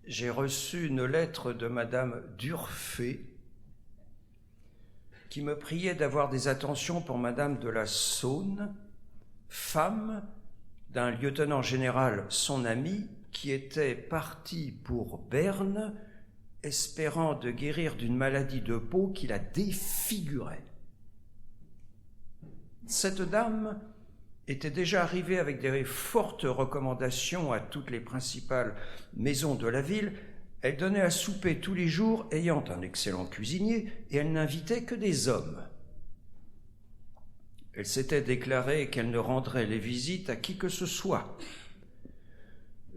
j'ai reçu une lettre de Madame Durfé qui me priait d'avoir des attentions pour Madame de la Saône, femme d'un lieutenant général, son ami, qui était parti pour Berne, espérant de guérir d'une maladie de peau qui la défigurait. Cette dame était déjà arrivée avec des fortes recommandations à toutes les principales maisons de la ville. Elle donnait à souper tous les jours, ayant un excellent cuisinier, et elle n'invitait que des hommes. Elle s'était déclarée qu'elle ne rendrait les visites à qui que ce soit.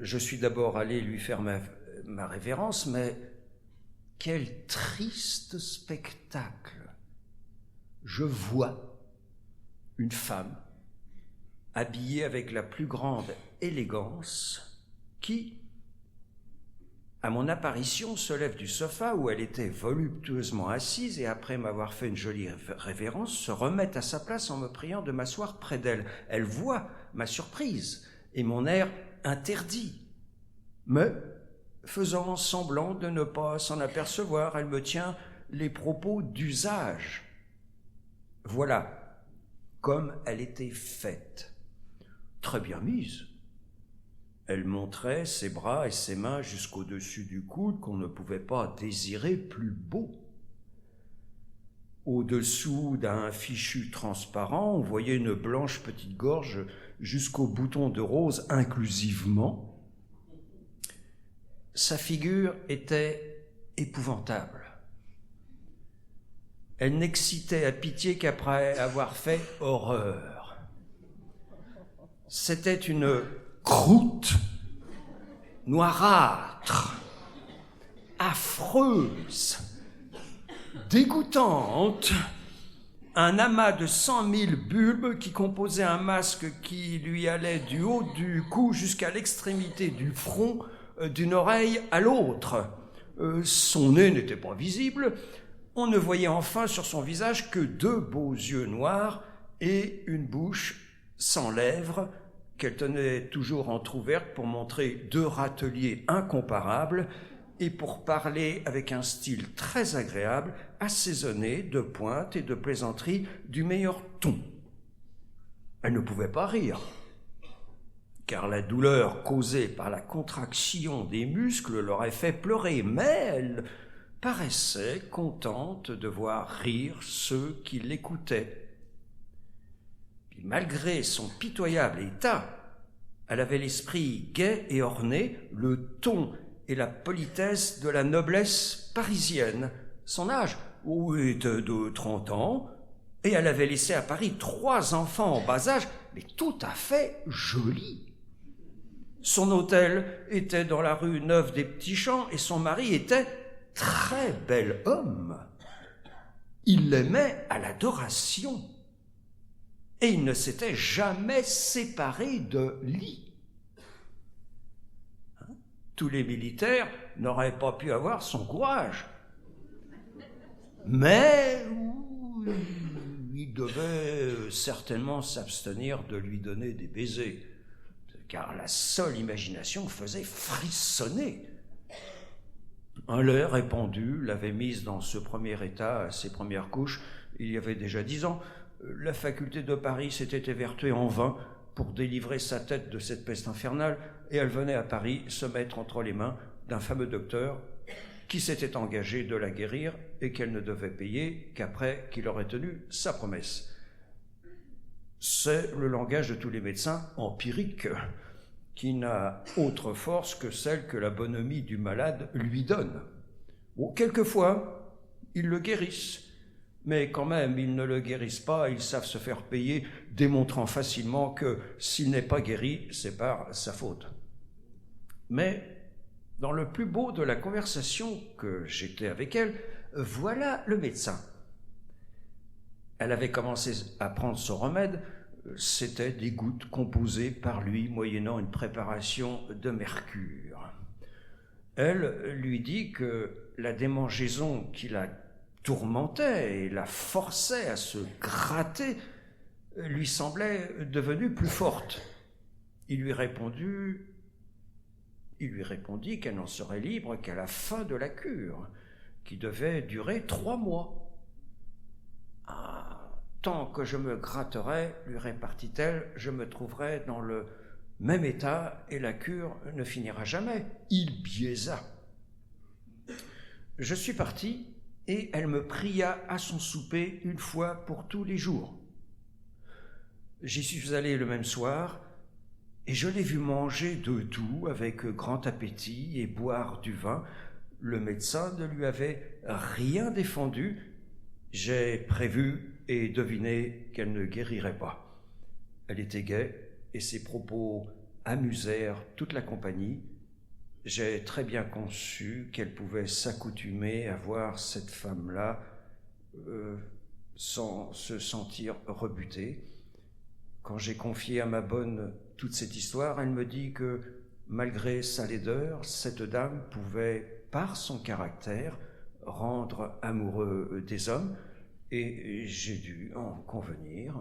Je suis d'abord allé lui faire ma révérence, mais quel triste spectacle! Je vois une femme habillée avec la plus grande élégance qui, à mon apparition, se lève du sofa où elle était voluptueusement assise et après m'avoir fait une jolie révérence, se remet à sa place en me priant de m'asseoir près d'elle. Elle voit ma surprise et mon air interdit, mais faisant semblant de ne pas s'en apercevoir, elle me tient les propos d'usage. Voilà comme elle était faite. Très bien mise. Elle montrait ses bras et ses mains jusqu'au-dessus du coude qu'on ne pouvait pas désirer plus beau. Au-dessous d'un fichu transparent, on voyait une blanche petite gorge jusqu'au bouton de rose inclusivement. Sa figure était épouvantable. Elle n'excitait à pitié qu'après avoir fait horreur. C'était une croûte noirâtre, affreuse, dégoûtante, un amas de 100 000 bulbes qui composait un masque qui lui allait du haut du cou jusqu'à l'extrémité du front, d'une oreille à l'autre. Son nez n'était pas visible. On ne voyait enfin sur son visage que 2 beaux yeux noirs et une bouche sans lèvres qu'elle tenait toujours entr'ouverte pour montrer 2 râteliers incomparables et pour parler avec un style très agréable, assaisonné de pointes et de plaisanteries du meilleur ton. Elle ne pouvait pas rire, car la douleur causée par la contraction des muscles l'aurait fait pleurer, mais elle paraissait contente de voir rire ceux qui l'écoutaient. Puis, malgré son pitoyable état, elle avait l'esprit gai et orné, le ton et la politesse de la noblesse parisienne. Son âge était de 30 ans, et elle avait laissé à Paris 3 enfants en bas âge, mais tout à fait jolis. Son hôtel était dans la rue Neuve des Petits Champs, et son mari était très bel homme. Il l'aimait à l'adoration, et il ne s'était jamais séparé de lit. Tous les militaires n'auraient pas pu avoir son courage. Mais il devait certainement s'abstenir de lui donner des baisers, car la seule imagination faisait frissonner. Un lait répandu l'avait mise dans ce premier état, à ses premières couches, il y avait déjà 10 ans. La faculté de Paris s'était évertuée en vain pour délivrer sa tête de cette peste infernale, et elle venait à Paris se mettre entre les mains d'un fameux docteur qui s'était engagé de la guérir et qu'elle ne devait payer qu'après qu'il aurait tenu sa promesse. C'est le langage de tous les médecins empiriques, qui n'a autre force que celle que la bonhomie du malade lui donne. Bon, quelquefois, ils le guérissent, mais quand même, ils ne le guérissent pas, ils savent se faire payer, démontrant facilement que s'il n'est pas guéri, c'est par sa faute. Mais dans le plus beau de la conversation que j'étais avec elle, voilà le médecin. Elle avait commencé à prendre son remède, c'était des gouttes composées par lui moyennant une préparation de mercure. Elle lui dit que la démangeaison qui la tourmentait et la forçait à se gratter lui semblait devenue plus forte. Il lui répondit Il lui répondit qu'elle n'en serait libre qu'à la fin de la cure, qui devait durer 3 mois. « Ah, tant que je me gratterai, lui répartit-elle, je me trouverai dans le même état et la cure ne finira jamais. » Il biaisa. Je suis parti et elle me pria à son souper une fois pour tous les jours. J'y suis allé le même soir et je l'ai vu manger de tout avec grand appétit et boire du vin. Le médecin ne lui avait rien défendu. J'ai prévu et deviné qu'elle ne guérirait pas. Elle était gaie et ses propos amusèrent toute la compagnie. J'ai très bien conçu qu'elle pouvait s'accoutumer à voir cette femme-là sans se sentir rebutée. Quand j'ai confié à ma bonne toute cette histoire, elle me dit que, malgré sa laideur, cette dame pouvait, par son caractère, rendre amoureux des hommes, et j'ai dû en convenir.